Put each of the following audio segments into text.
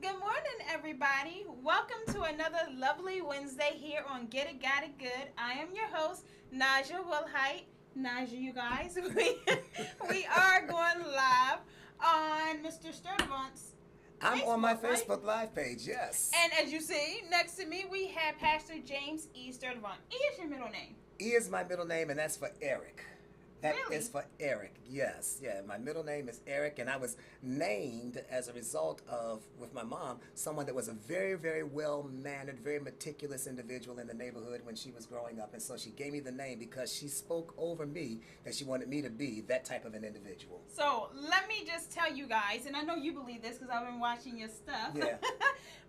Good morning, everybody. Welcome to another lovely Wednesday here on Get It, Got It Good. I am your host, Naja Wilhite. Naja, you guys, we are going live on Mr. Sturdivant's I'm Facebook, on my right? Facebook Live page, yes. And as you see, next to me, we have Pastor James E. Sturdivant. E is your middle name. E is my middle name, and that's for Eric. That Really? is for Eric, yes. Yeah, my middle name is Eric, and I was named as a result of, with my mom, someone that was a very, very well-mannered, very meticulous individual in the neighborhood when she was growing up. And so she gave me the name because she spoke over me that she wanted me to be that type of an individual. So let me just tell you guys, and I know you believe this because I've been watching your stuff. Yeah.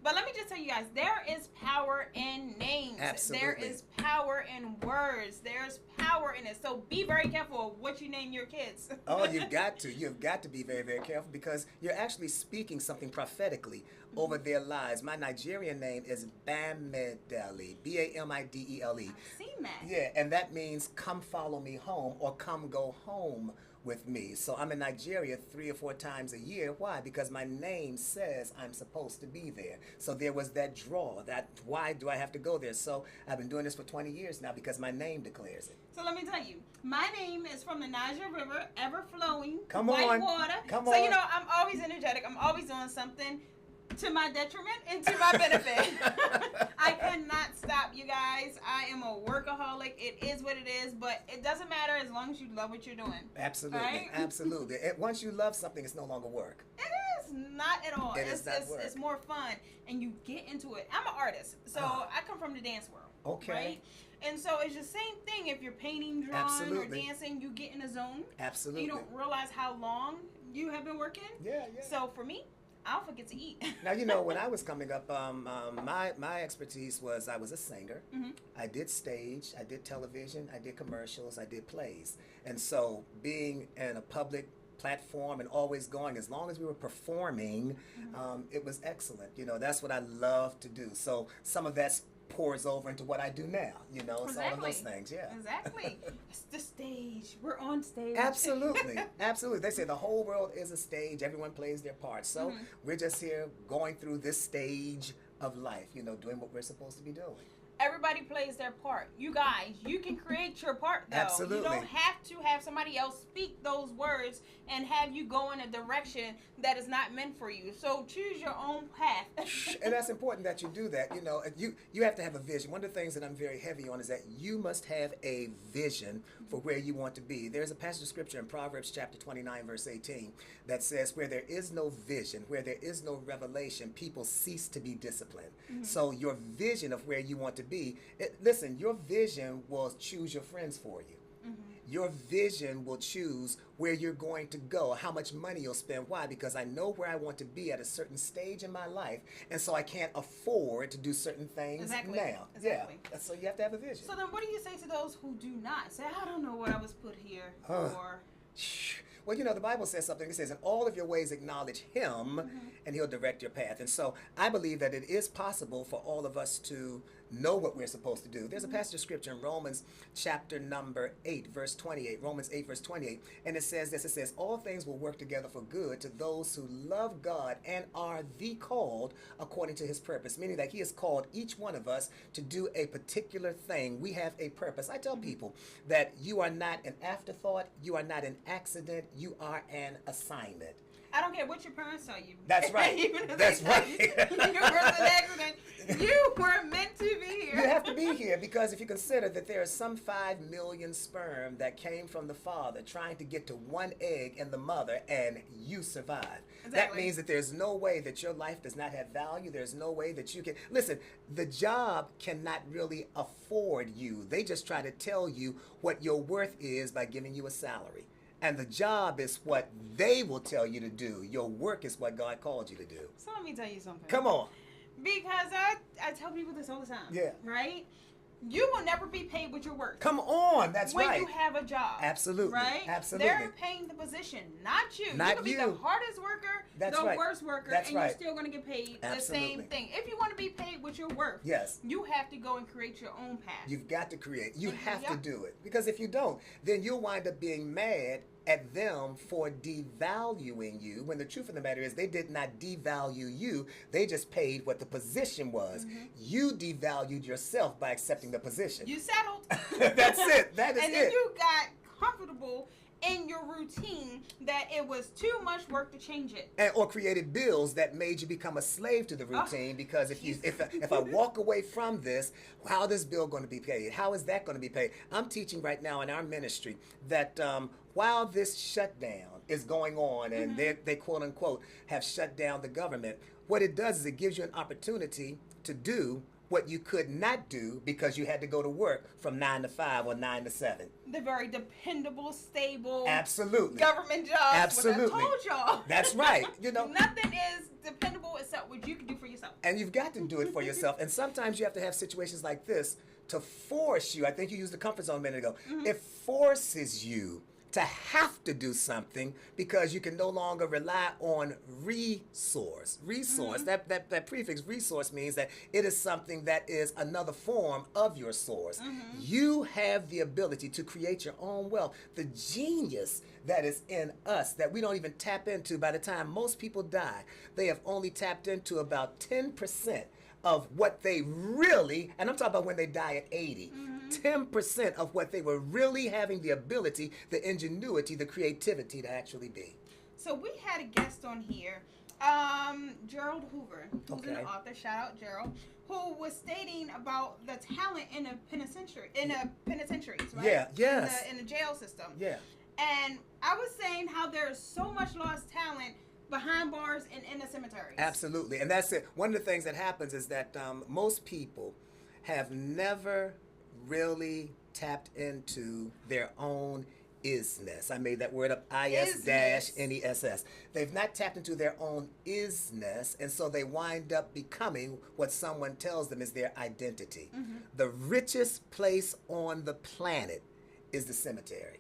But let me just tell you guys, there is power in names. Absolutely. There is power in words. There's power in it. So be very careful of what you name your kids. Oh, you've got to. You've got to be very, very careful because you're actually speaking something prophetically over their lives. My Nigerian name is Bamidele, Bamidele. I've seen that. Yeah, and that means come follow me home or come go home with me. So I'm in Nigeria 3 or 4 times a year. Why? Because my name says I'm supposed to be there. So there was that draw. That why do I have to go there? So I've been doing this for 20 years now because my name declares it. So let me tell you, my name is from the Niger River, ever flowing, Come white on. water. Come So on. you know, I'm always energetic. I'm always doing something to my detriment and to my benefit. I cannot stop, you guys. I am a workaholic. It is what it is, but it doesn't matter as long as you love what you're doing. Absolutely, Right? absolutely. And once you love something, it's no longer work. It is not at all. It is not work. It's more fun, and you get into it. I'm an artist, so I come from the dance world. Okay. Right? And so it's the same thing if you're painting, drawing, Absolutely. or dancing. You get in a zone. Absolutely. You don't realize how long you have been working. Yeah, yeah. So for me, I'll forget to eat. Now, you know, when I was coming up, my expertise was I was a singer. Mm-hmm. I did stage, I did television, I did commercials, I did plays. And so being in a public platform and always going, as long as we were performing, it was excellent. You know, that's what I love to do. So some of that pours over into what I do now. You know, it's all of those things, yeah. Exactly. It's the stage. We're on stage. Absolutely, absolutely. They say the whole world is a stage. Everyone plays their part. So we're just here going through this stage of life, you know, doing what we're supposed to be doing. Everybody plays their part. You guys, you can create your part though. Absolutely. You don't have to have somebody else speak those words and have you go in a direction that is not meant for you. So choose your own path. And that's important that you do that. You know, you have to have a vision. One of the things that I'm very heavy on is that you must have a vision for where you want to be. There's a passage of scripture in Proverbs chapter 29, verse 18, that says, where there is no vision, where there is no revelation, people cease to be disciplined. So your vision of where you want to be, listen, your vision will choose your friends for you. Your vision will choose where you're going to go, how much money you'll spend. Why? Because I know where I want to be at a certain stage in my life, and so I can't afford to do certain things now. Exactly. Yeah. So you have to have a vision. So then what do you say to those who do not? Say, I don't know what I was put here for. Well, you know, the Bible says something. It says, in all of your ways acknowledge him, and he'll direct your path. And so I believe that it is possible for all of us to know what we're supposed to do. There's a passage of scripture in Romans chapter number 8, verse 28, Romans 8, verse 28, and it says this, it says, all things will work together for good to those who love God and are the called according to his purpose, meaning that he has called each one of us to do a particular thing. We have a purpose. I tell people that you are not an afterthought, you are not an accident, you are an assignment. I don't care what your parents tell you. That's right. Even if That's they tell right. you were an accident, you were meant to be here. You have to be here because if you consider that there are some 5 million sperm that came from the father trying to get to one egg in the mother, and you survived. Exactly. That means that there's no way that your life does not have value. There's no way that you can... Listen, the job cannot really afford you. They just try to tell you what your worth is by giving you a salary. And the job is what they will tell you to do. Your work is what God called you to do. So let me tell you something. Come on. Because I tell people this all the time. Yeah. Right? You will never be paid what you're worth. Come on. That's when right. you have a job. Absolutely. Right? Absolutely. They're paying the position, not you. Not you can be you. the hardest worker, That's the right. worst worker, That's and right. you're still going to get paid the Absolutely. same thing. If you want to be paid what you're worth, Yes. you have to go and create your own path. You've got to create. You Mhm. have to Yep. do it. Because if you don't, then you'll wind up being mad at them for devaluing you, when the truth of the matter is they did not devalue you. They just paid what the position was. You devalued yourself by accepting the position. You settled. That's it. That is and it. then you got comfortable in your routine that it was too much work to change it. Or created bills that made you become a slave to the routine, because if I walk away from this, how is this bill going to be paid? How is that going to be paid? I'm teaching right now in our ministry that while this shutdown is going on and they quote unquote have shut down the government, what it does is it gives you an opportunity to do what you could not do because you had to go to work from 9 to 5 or 9 to 7. The very dependable, stable, absolutely, government jobs. Absolutely. What I told y'all. That's right. You know, nothing is dependable except what you can do for yourself. And you've got to do it for yourself. And sometimes you have to have situations like this to force you. I think you used the comfort zone a minute ago. It forces you to have to do something because you can no longer rely on resource. That prefix resource means that it is something that is another form of your source. You have the ability to create your own wealth. The genius that is in us that we don't even tap into. By the time most people die, they have only tapped into about 10% of what they really, and I'm talking about when they die at 80, 10% of what they were really having the ability, the ingenuity, the creativity to actually be. So we had a guest on here, Gerald Hoover, who's an author, shout out Gerald, who was stating about the talent in the penitentiaries, right? Yeah, yes. In the jail system. Yeah. And I was saying how there's so much lost talent behind bars and in the cemeteries. Absolutely. And that's it. One of the things that happens is that most people have never really tapped into their own isness. I made that word up, is-ness. They've not tapped into their own isness, and so they wind up becoming what someone tells them is their identity. The richest place on the planet is the cemetery.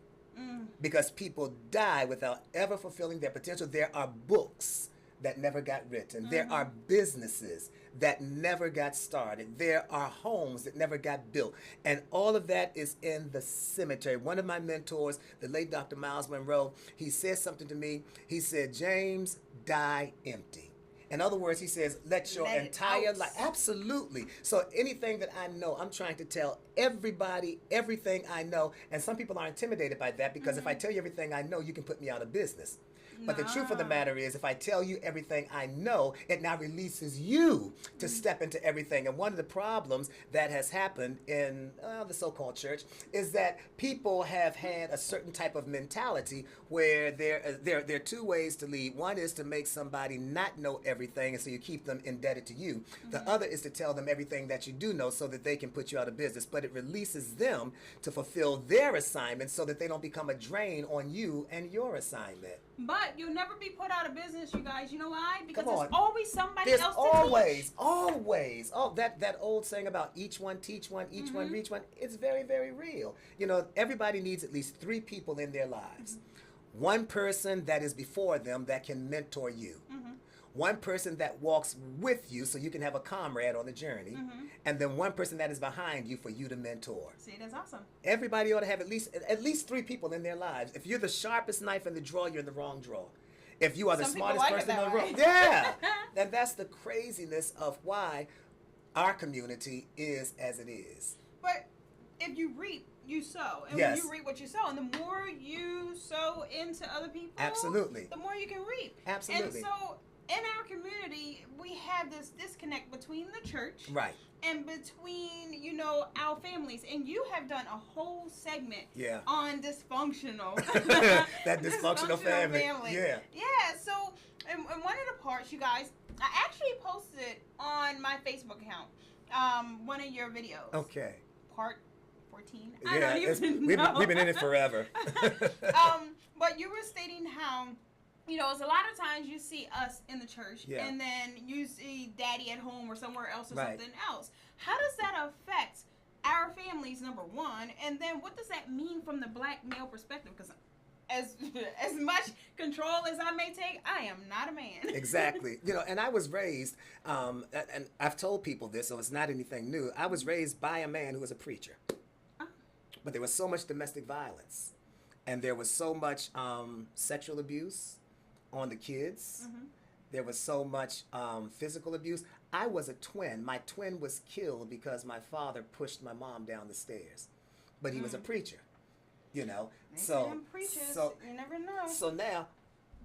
Because people die without ever fulfilling their potential. There are books that never got written. There are businesses that never got started. There are homes that never got built. And all of that is in the cemetery. One of my mentors, the late Dr. Miles Monroe, he said something to me. He said, James, die empty. In other words, he says, let your entire life, absolutely. So anything that I know, I'm trying to tell everybody everything I know. And some people are intimidated by that because if I tell you everything I know, you can put me out of business. But the truth of the matter is, if I tell you everything I know, it now releases you to step into everything. And one of the problems that has happened in the so-called church is that people have had a certain type of mentality where there are two ways to lead. One is to make somebody not know everything, and so you keep them indebted to you. The other is to tell them everything that you do know so that they can put you out of business. But it releases them to fulfill their assignment so that they don't become a drain on you and your assignment. But you'll never be put out of business, you guys. You know why? Because there's always somebody else to always, teach. Always. Oh, that old saying about each one teach one, each one reach one, it's very, very real. You know, everybody needs at least 3 people in their lives. One person that is before them that can mentor you. One person that walks with you so you can have a comrade on the journey. And then one person that is behind you for you to mentor. See, that's awesome. Everybody ought to have at least 3 people in their lives. If you're the sharpest knife in the drawer, you're in the wrong drawer. If you are the smartest person in the room, then that's the craziness of why our community is as it is. But if you reap, you sow. And when you reap what you sow, and the more you sow into other people, absolutely, the more you can reap. Absolutely. And so in our community, we have this disconnect between the church and between, you know, our families. And you have done a whole segment on dysfunctional. That dysfunctional family. Yeah. Yeah. So in one of the parts, you guys, I actually posted on my Facebook account one of your videos. Okay. Part 14. I don't even know. We've been in it forever. But you were stating how, you know, it's a lot of times you see us in the church and then you see daddy at home or somewhere else or something else. How does that affect our families, number one? And then what does that mean from the black male perspective? Because as much control as I may take, I am not a man. Exactly. You know, and I was raised, and I've told people this, so it's not anything new. I was raised by a man who was a preacher. But there was so much domestic violence and there was so much sexual abuse on the kids. Mm-hmm. There was so much physical abuse. I was a twin. My twin was killed because my father pushed my mom down the stairs, but he was a preacher, you know. They say them preachers, you never know. So now,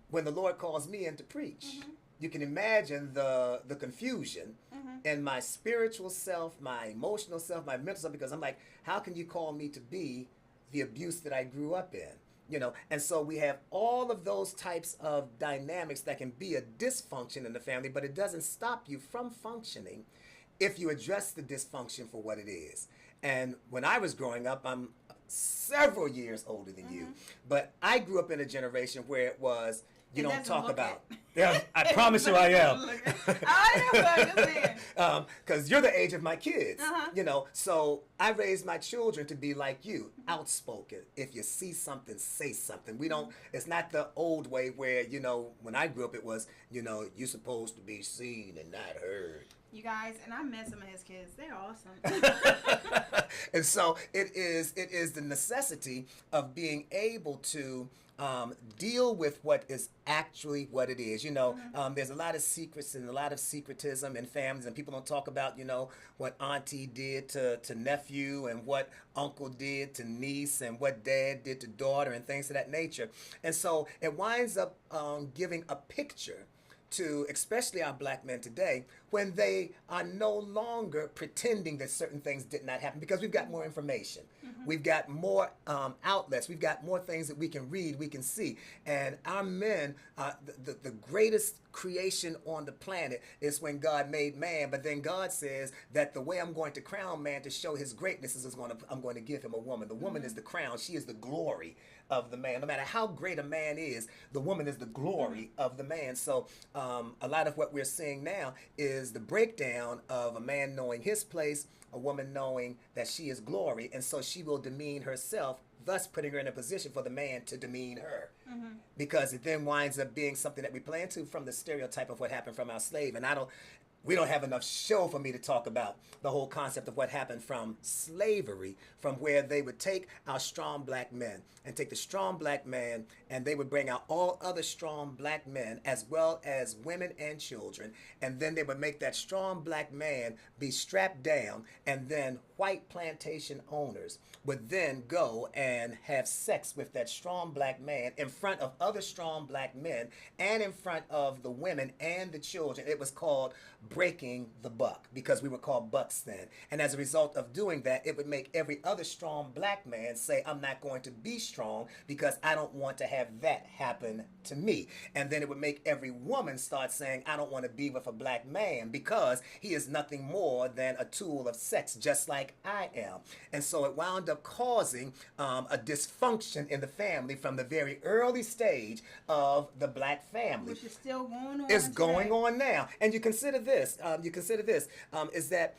when the Lord calls me in to preach, Mm-hmm. you can imagine the confusion Mm-hmm. in my spiritual self, my emotional self, my mental self, because I'm like, how can you call me to be the abuse that I grew up in? You know, and so we have all of those types of dynamics that can be a dysfunction in the family, but it doesn't stop you from functioning if you address the dysfunction for what it is. And when I was growing up, I'm several years older than you, but I grew up in a generation where it was, you It don't doesn't talk look about. it. Yeah, I promise you I am. I know what you're saying. Because you're the age of my kids, Uh-huh. you know. So I raised my children to be like you, outspoken. If you see something, say something. We don't. It's not the old way where, you know, when I grew up, it was, you know, you're supposed to be seen and not heard. You guys, and I met some of his kids. They're awesome. And so it is the necessity of being able to deal with what is actually what it is. You know, there's a lot of secrets and a lot of secretism in families, and people don't talk about, you know, what auntie did to nephew and what uncle did to niece and what dad did to daughter and things of that nature. And so it winds up giving a picture to especially our black men today when they are no longer pretending that certain things did not happen, because we've got more information. We've got more outlets. We've got more things that we can read, we can see. And our men, the greatest creation on the planet is when God made man, but then God says that the way I'm going to crown man to show his greatness is I'm going to give him a woman. The woman is the crown. She is the glory of the man. No matter how great a man is, the woman is the glory of the man. So a lot of what we're seeing now is the breakdown of a man knowing his place, a woman knowing that she is glory, and so she will demean herself, thus putting her in a position for the man to demean her. Because it then winds up being something that we play into from the stereotype of what happened from our slave. And we don't have enough show for me to talk about the whole concept of what happened from slavery, from where they would take our strong black men and take the strong black man, and they would bring out all other strong black men as well as women and children, and then they would make that strong black man be strapped down, and then white plantation owners would then go and have sex with that strong black man in front of other strong black men and in front of the women and the children. It was called breaking the buck, because we were called bucks then. And as a result of doing that, it would make every other strong black man say, I'm not going to be strong because I don't want to have that happen to me. And then it would make every woman start saying, I don't want to be with a black man because he is nothing more than a tool of sex, just like I am. And so it wound up causing a dysfunction in the family from the very early stage of the black family. Which is still going on. It's going on now. And you consider this, is that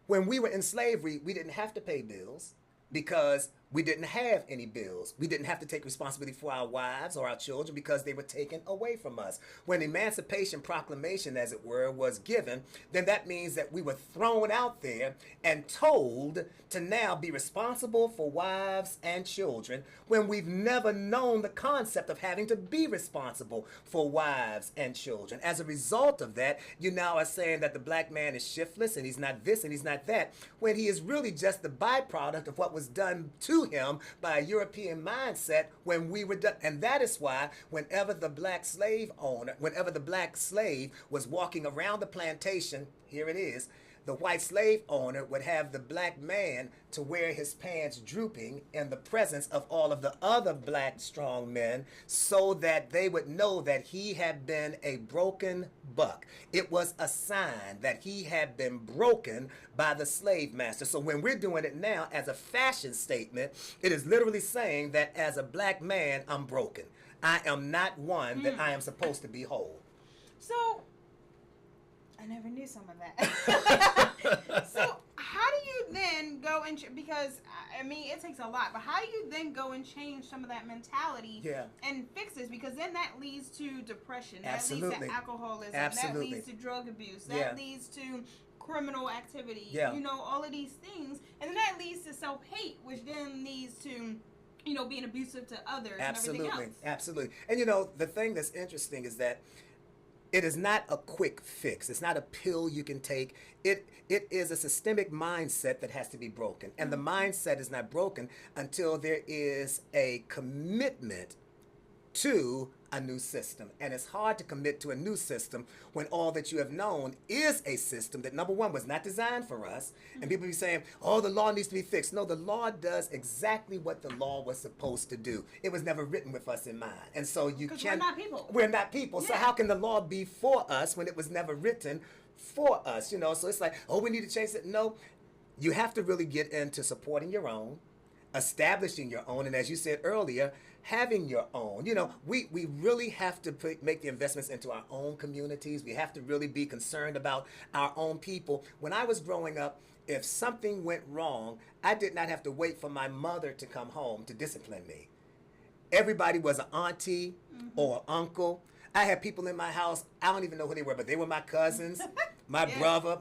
when we were in slavery, we didn't have to pay bills because we didn't have any bills. We didn't have to take responsibility for our wives or our children because they were taken away from us. When Emancipation Proclamation, as it were, was given, then that means that we were thrown out there and told to now be responsible for wives and children when we've never known the concept of having to be responsible for wives and children. As a result of that, you now are saying that the black man is shiftless and he's not this and he's not that, when he is really just the byproduct of what was done to him by a European mindset when we were done. And that is why whenever the black slave was walking around the plantation, here it is, the white slave owner would have the black man to wear his pants drooping in the presence of all of the other black strong men so that they would know that he had been a broken buck. It was a sign that he had been broken by the slave master. So when we're doing it now as a fashion statement, it is literally saying that as a black man, I'm broken. I am not one that I am supposed to be whole. So I never knew some of that. So how do you then go and because I mean it takes a lot, but how do you then go and change some of that mentality and fix this? Because then that leads to depression, that leads to alcoholism, that leads to drug abuse, that leads to criminal activity, you know, all of these things, and then that leads to self-hate, which then leads to being abusive to others and everything Absolutely, else. absolutely. And the thing that's interesting is that it is not a quick fix. It's not a pill you can take. It is a systemic mindset that has to be broken. And the mindset is not broken until there is a commitment to a new system. And it's hard to commit to a new system when all that you have known is a system that, number one, was not designed for us. And people be saying, oh, the law needs to be fixed. No, the law does exactly what the law was supposed to do. It was never written with us in mind. And so you can't. We're not people. We're not people. So how can the law be for us when it was never written for us? So it's like, oh, we need to change it. No, you have to really get into supporting your own, establishing your own, and as you said earlier, having your own. We really have to make the investments into our own communities. We have to really be concerned about our own people. When I was growing up, if something went wrong, I did not have to wait for my mother to come home to discipline me. Everybody was an auntie or an uncle. I had people in my house, I don't even know who they were, but they were my cousins, my brother,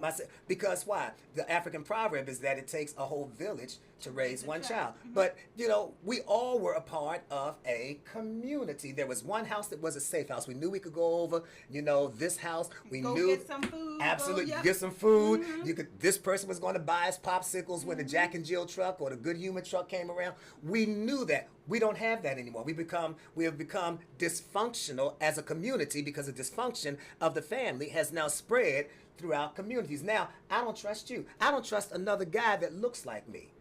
because why? The African proverb is that it takes a whole village to raise one child. But, we all were a part of a community. There was one house that was a safe house. We knew we could go over, this house. We Go knew get some food. Absolutely. Get some food. This person was going to buy us popsicles when the Jack and Jill truck or the Good Humor truck came around. We knew that. We don't have that anymore. We have become dysfunctional as a community because the dysfunction of the family has now spread throughout communities. Now, I don't trust you. I don't trust another guy that looks like me.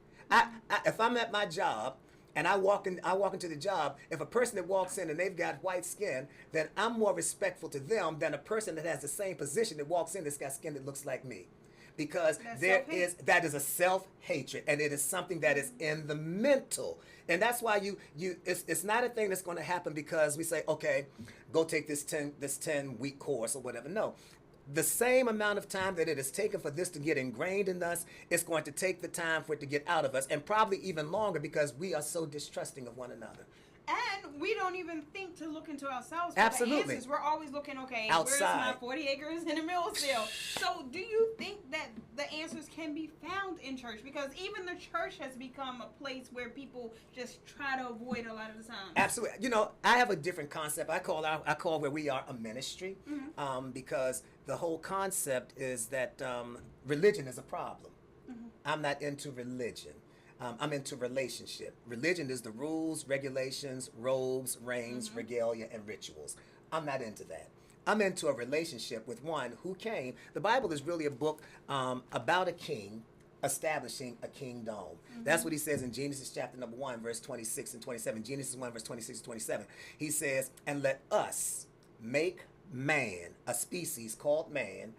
If I'm at my job and I walk into the job, if a person that walks in and they've got white skin, then I'm more respectful to them than a person that has the same position that walks in that's got skin that looks like me. Because that is a self-hatred, and it is something that is in the mental. And that's why it's not a thing that's going to happen because we say, okay, go take this 10-week course or whatever. No. The same amount of time that it has taken for this to get ingrained in us, it's going to take the time for it to get out of us, and probably even longer because we are so distrusting of one another. And we don't even think to look into ourselves for Absolutely. the answers. We're always looking, okay, outside. Where's my 40 acres in the mill still? So do you think that the answers can be found in church? Because even the church has become a place where people just try to avoid a lot of the time. Absolutely. I have a different concept. I call where we are a ministry, because the whole concept is that religion is a problem. I'm not into religion. I'm into relationship. Religion is the rules, regulations, robes, reigns, regalia, and rituals. I'm not into that. I'm into a relationship with one who came. The Bible is really a book about a king establishing a kingdom. That's what he says in Genesis chapter number 1, verse 26 and 27. Genesis 1, verse 26 and 27. He says, and let us make man, a species called man,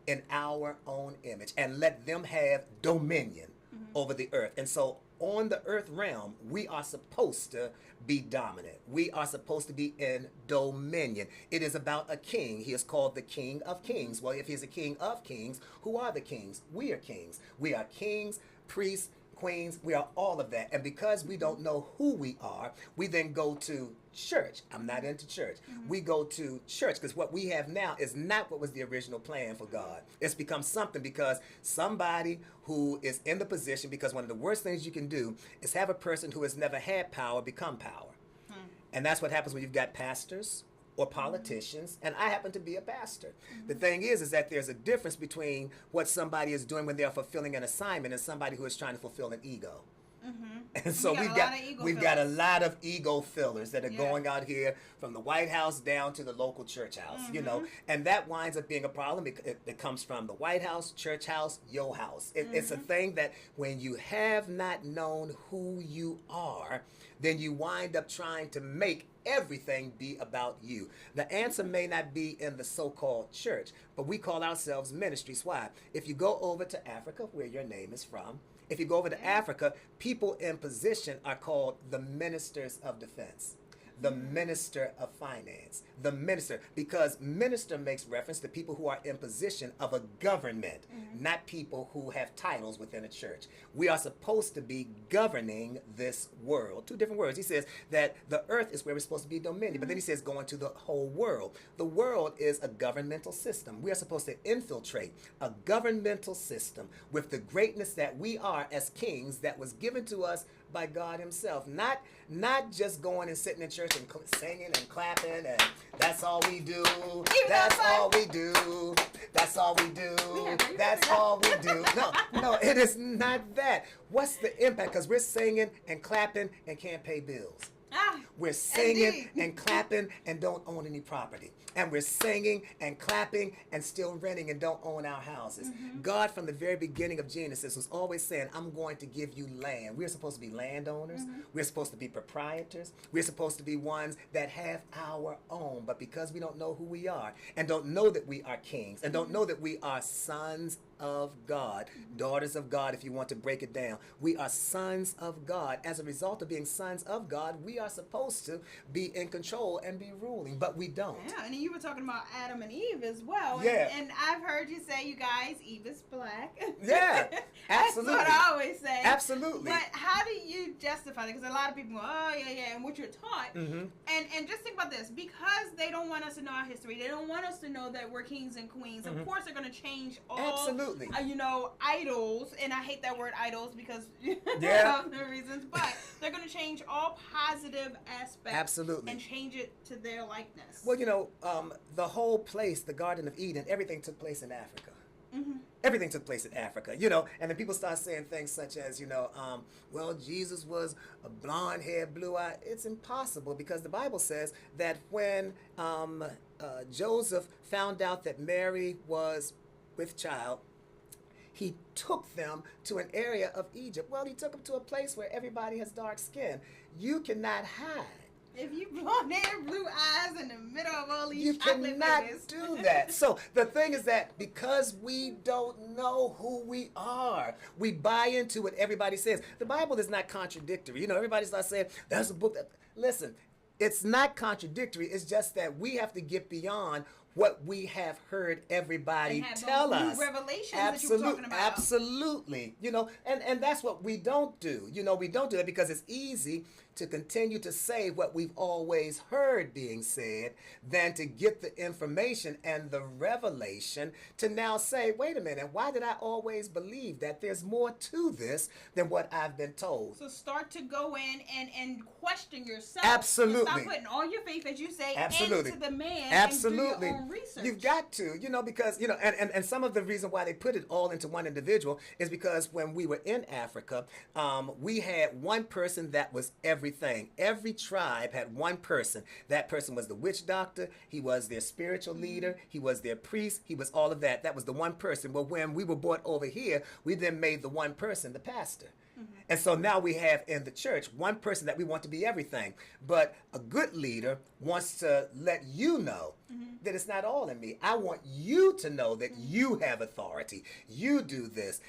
in our own image, and let them have dominion over the earth. And so on the earth realm, we are supposed to be dominant. We are supposed to be in dominion. It is about a king. He is called the King of Kings. Well, if he's a king of kings, who are the kings? We are kings. We are kings, priests, queens. We are all of that. And because we don't know who we are, we then go to church. I'm not into church. We go to church because what we have now is not what was the original plan for God. It's become something because somebody who is in the position, because one of the worst things you can do is have a person who has never had power become power. And that's what happens when you've got pastors or politicians, and I happen to be a pastor. The thing is that there's a difference between what somebody is doing when they're fulfilling an assignment and somebody who is trying to fulfill an ego. And so we've got a lot of ego fillers that are going out here from the White House down to the local church house, and that winds up being a problem. It comes from the White House, church house, your house. It's a thing that when you have not known who you are, then you wind up trying to make everything be about you. The answer may not be in the so-called church, but we call ourselves ministries. Why? If you go over to Africa, where your name is from, if you go over to Africa, people in position are called the ministers of defense, the minister of finance, the minister, because minister makes reference to people who are in position of a government, not people who have titles within a church. We are supposed to be governing this world. Two different words. He says that the earth is where we're supposed to be dominion, but then he says go into the whole world. The world is a governmental system. We are supposed to infiltrate a governmental system with the greatness that we are as kings that was given to us by God himself. Not just going and sitting in church and singing and clapping and that's all we do. That's all we do. That's all we do. That's all we do. No, it is not that. What's the impact? Because we're singing and clapping and can't pay bills. We're singing and clapping and don't own any property. And we're singing and clapping and still renting and don't own our houses. God, from the very beginning of Genesis, was always saying, I'm going to give you land. We're supposed to be landowners. We're supposed to be proprietors. We're supposed to be ones that have our own. But because we don't know who we are and don't know that we are kings and don't know that we are sons of God, daughters of God, if you want to break it down. We are sons of God. As a result of being sons of God, we are supposed to be in control and be ruling, but we don't. Yeah, and you were talking about Adam and Eve as well. Yeah. And I've heard you say, you guys, Eve is black. Yeah, absolutely. That's what I always say. Absolutely. But how do you justify that? Because a lot of people go, oh, yeah, and what you're taught. And just think about this. Because they don't want us to know our history, they don't want us to know that we're kings and queens, of course they're going to change all Absolutely. idols, and I hate that word idols because of the reasons, but they're going to change all positive aspects Absolutely. And change it to their likeness. Well, the whole place, the Garden of Eden, everything took place in Africa. Everything took place in Africa, and then people start saying things such as, well, Jesus was a blonde hair, blue eye. It's impossible because the Bible says that when Joseph found out that Mary was with child, he took them to an area of Egypt. Well, he took them to a place where everybody has dark skin. You cannot hide. If you blonde hair, blue eyes in the middle of all these you chocolate cannot babies. do that. So the thing is that because we don't know who we are, we buy into what everybody says. The Bible is not contradictory. Everybody's not saying that's a book that. Listen, it's not contradictory. It's just that we have to get beyond what we have heard everybody tell us. New revelations that you were talking about. Absolutely. And that's what we don't do. We don't do that because it's easy to continue to say what we've always heard being said than to get the information and the revelation to now say, wait a minute, why did I always believe that there's more to this than what I've been told? So start to go in and question yourself. Absolutely. Stop putting all your faith, as you say, Absolutely. into the man. Absolutely. And do your own research. You've got to, because, and some of the reason why they put it all into one individual is because when we were in Africa, we had one person that was everything. Every tribe had one person. That person was the witch doctor. He was their spiritual leader. He was their priest. He was all of that. That was the one person. Well, when we were brought over here, we then made the one person the pastor. And so now we have in the church one person that we want to be everything. But a good leader wants to let you know that it's not all in me. I want you to know that you have authority. You do this.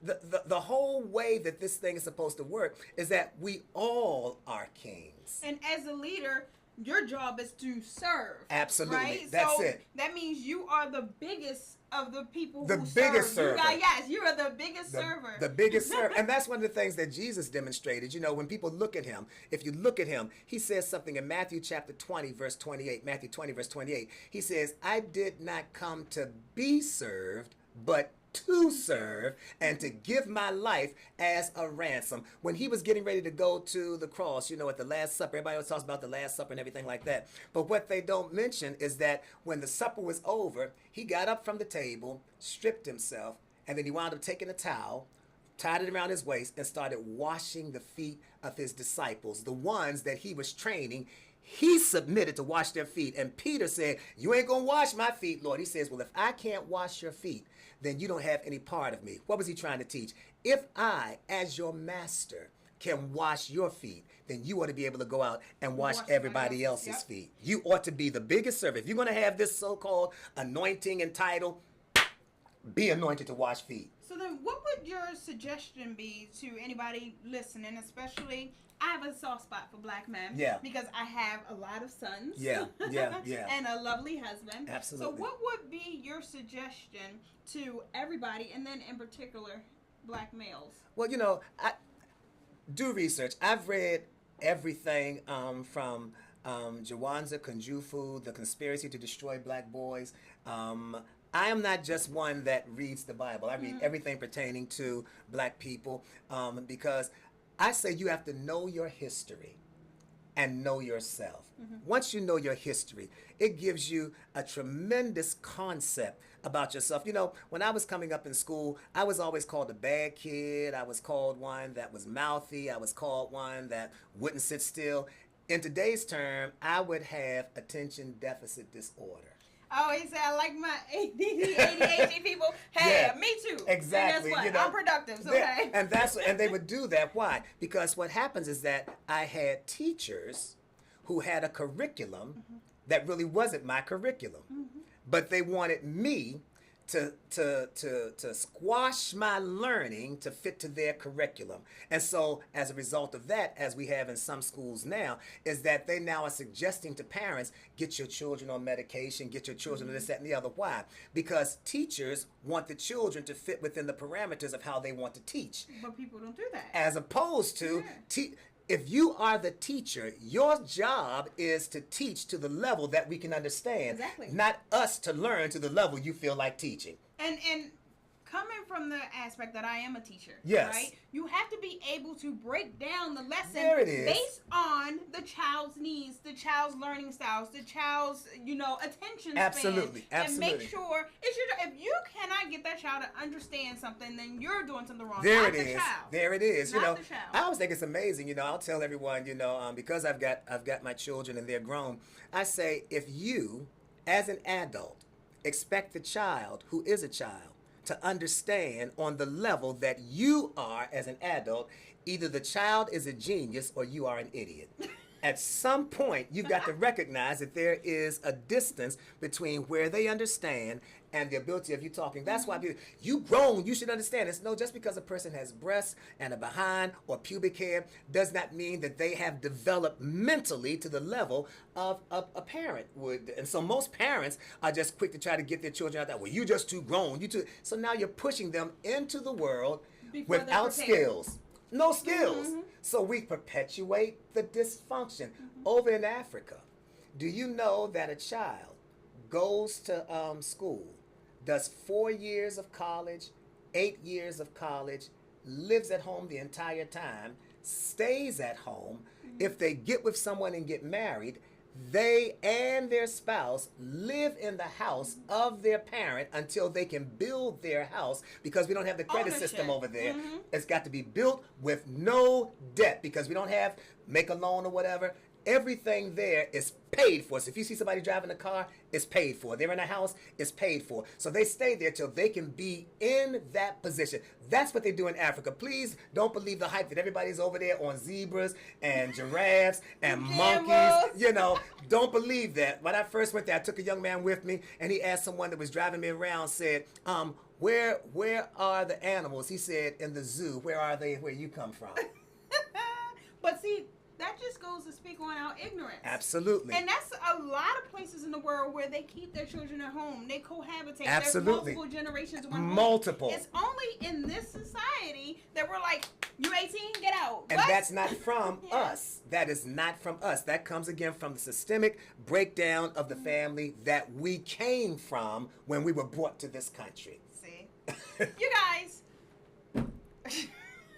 The whole way that this thing is supposed to work is that we all are kings. And as a leader, your job is to serve. Absolutely. Right? That's it. That means you are the biggest of the people the who biggest serve. server. You are the biggest server. The biggest server. And that's one of the things that Jesus demonstrated. When people look at him, if you look at him, he says something in Matthew chapter 20, verse 28. Matthew 20, verse 28. He says, I did not come to be served, but to serve and to give my life as a ransom. When he was getting ready to go to the cross, at the Last Supper, everybody always talks about the Last Supper and everything like that. But what they don't mention is that when the supper was over, he got up from the table, stripped himself, and then he wound up taking a towel, tied it around his waist, and started washing the feet of his disciples, the ones that he was training. He submitted to wash their feet. And Peter said, you ain't going to wash my feet, Lord. He says, well, if I can't wash your feet, then you don't have any part of me. What was he trying to teach? If I, as your master, can wash your feet, then you ought to be able to go out and wash everybody else's feet. You ought to be the biggest servant. If you're going to have this so-called anointing and title, be anointed to wash feet. So then what would your suggestion be to anybody listening, especially, I have a soft spot for black men. Yeah. Because I have a lot of sons. Yeah. And a lovely husband. Absolutely. So what would be your suggestion to everybody, and then in particular, black males? Well, I do research. I've read everything from Jawanza Kunjufu, The Conspiracy to Destroy Black Boys. I am not just one that reads the Bible. I read everything pertaining to black people because I say you have to know your history and know yourself. Once you know your history, it gives you a tremendous concept about yourself. You know, when I was coming up in school, I was always called a bad kid. I was called one that was mouthy. I was called one that wouldn't sit still. In today's term, I would have attention deficit disorder. Oh, he said, I like my ADHD people. Hey, Yeah, me too. exactly. And guess what? You know, I'm productive, so hey. and they would do that. Why? Because what happens is that I had teachers who had a curriculum that really wasn't my curriculum, but they wanted me to squash my learning to fit to their curriculum. And so as a result of that, as we have in some schools now, is that they now are suggesting to parents, get your children on medication, get your children on this, that, and the other. Why? Because teachers want the children to fit within the parameters of how they want to teach. But people don't do that. As opposed to if you are the teacher, your job is to teach to the level that we can understand. Exactly. Not us to learn to the level you feel like teaching. And coming from the aspect that I am a teacher, yes, right? You have to be able to break down the lesson there it is. Based on the child's needs, the child's learning styles, the child's, attention span. Absolutely. And make sure if you cannot get that child to understand something, then you're doing something wrong. There not it the is. Child. There it is. Not the child. I always think it's amazing. I'll tell everyone, because I've got my children and they're grown. I say, if you, as an adult, expect the child who is a child to understand on the level that you are as an adult, either the child is a genius or you are an idiot. At some point, you've got to recognize that there is a distance between where they understand and the ability of you talking. That's why people, you grown, you should understand this. No, just because a person has breasts and a behind or pubic hair does not mean that they have developed mentally to the level of a parent would. And so most parents are just quick to try to get their children out that, well, you just too grown. So now you're pushing them into the world without skills. No skills. So we perpetuate the dysfunction. Over in Africa, do you know that a child goes to school, does 4 years of college, 8 years of college, lives at home the entire time, stays at home? If they get with someone and get married, they and their spouse live in the house of their parent until they can build their house, because we don't have the credit system over there. It's got to be built with no debt because we don't have make a loan or whatever. Everything there is paid for. So if you see somebody driving a car, it's paid for. They're in a house, it's paid for. So they stay there till they can be in that position. That's what they do in Africa. Please don't believe the hype that everybody's over there on zebras and giraffes and monkeys. Don't believe that. When I first went there, I took a young man with me, and he asked someone that was driving me around, said, where are the animals? He said, in the zoo. Where are they where you come from? But see, that just goes to speak on our ignorance. Absolutely. And that's a lot of places in the world where they keep their children at home. They cohabitate. Absolutely. There's multiple generations in one home. Multiple. It's only in this society that we're like, you 18, get out. And that's not from us. That is not from us. That comes again from the systemic breakdown of the family that we came from when we were brought to this country. See? You guys...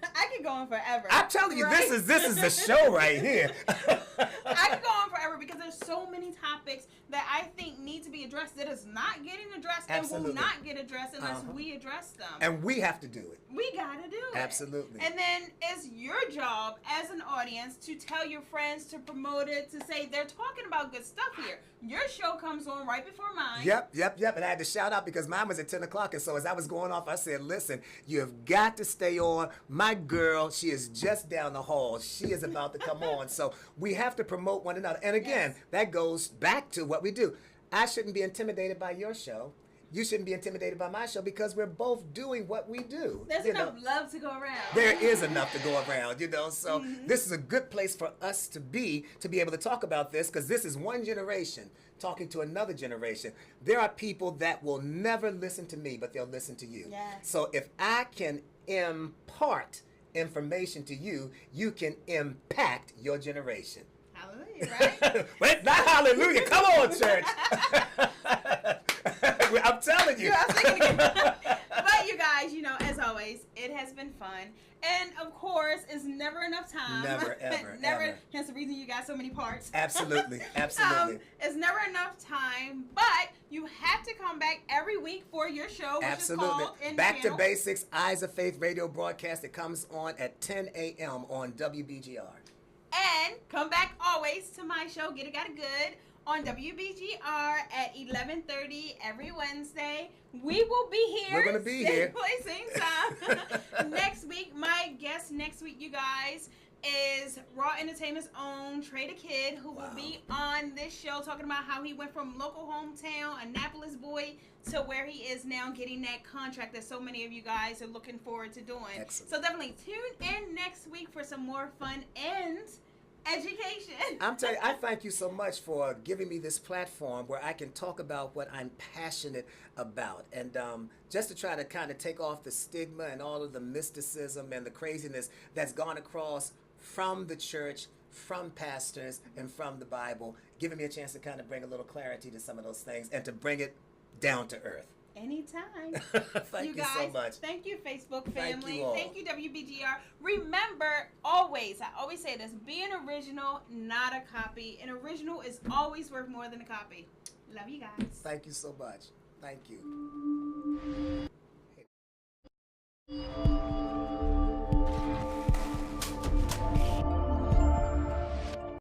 I could go on forever. I'm telling you, right? this is the show right here. I could go on forever because there's so many topics that I think need to be addressed that is not getting addressed. Absolutely. And will not get addressed unless we address them. And we have to do it. We gotta do it. Absolutely. And then it's your job as an audience to tell your friends, to promote it, to say they're talking about good stuff here. Your show comes on right before mine. Yep. And I had to shout out because mine was at 10 o'clock. And so as I was going off, I said, listen, you have got to stay on. My girl, she is just down the hall. She is about to come on. So we have to promote one another. And again, that goes back to what we do. I shouldn't be intimidated by your show. You shouldn't be intimidated by my show because we're both doing what we do. There's enough love to go around. There is enough to go around, So this is a good place for us to be able to talk about this, because this is one generation talking to another generation. There are people that will never listen to me, but they'll listen to you. Yes. So if I can impart information to you, you can impact your generation. Hallelujah, right? Wait, not hallelujah. Come on, church. I'm telling you. I was thinking again. But you guys, as always, always, it has been fun. And of course, it's never enough time. Never, ever, never. ever. Hence the reason you got so many parts. Absolutely, absolutely. It's never enough time, but you have to come back every week for your show, which Absolutely. is called In Back to Channel. Basics, Eyes of Faith radio broadcast. It comes on at 10 a.m. on WBGR. And come back always to my show, Get It Got It Good, on WBGR at 11:30 every Wednesday. We will be here. We're going to be same here. place, same time. Next week, my guest next week, you guys, is Raw Entertainment's own Trey the Kid, who will be on this show talking about how he went from local hometown, Annapolis boy, to where he is now getting that contract that so many of you guys are looking forward to doing. Excellent. So definitely tune in next week for some more fun and education. I'm telling you, I thank you so much for giving me this platform where I can talk about what I'm passionate about. And just to try to kind of take off the stigma and all of the mysticism and the craziness that's gone across from the church, from pastors, and from the Bible, giving me a chance to kind of bring a little clarity to some of those things and to bring it down to earth. Anytime. Thank you guys, so much. Thank you, Facebook Thank family. you all. Thank you, WBGR. Remember, always, I always say this, be an original, not a copy. An original is always worth more than a copy. Love you guys. Thank you so much. Thank you.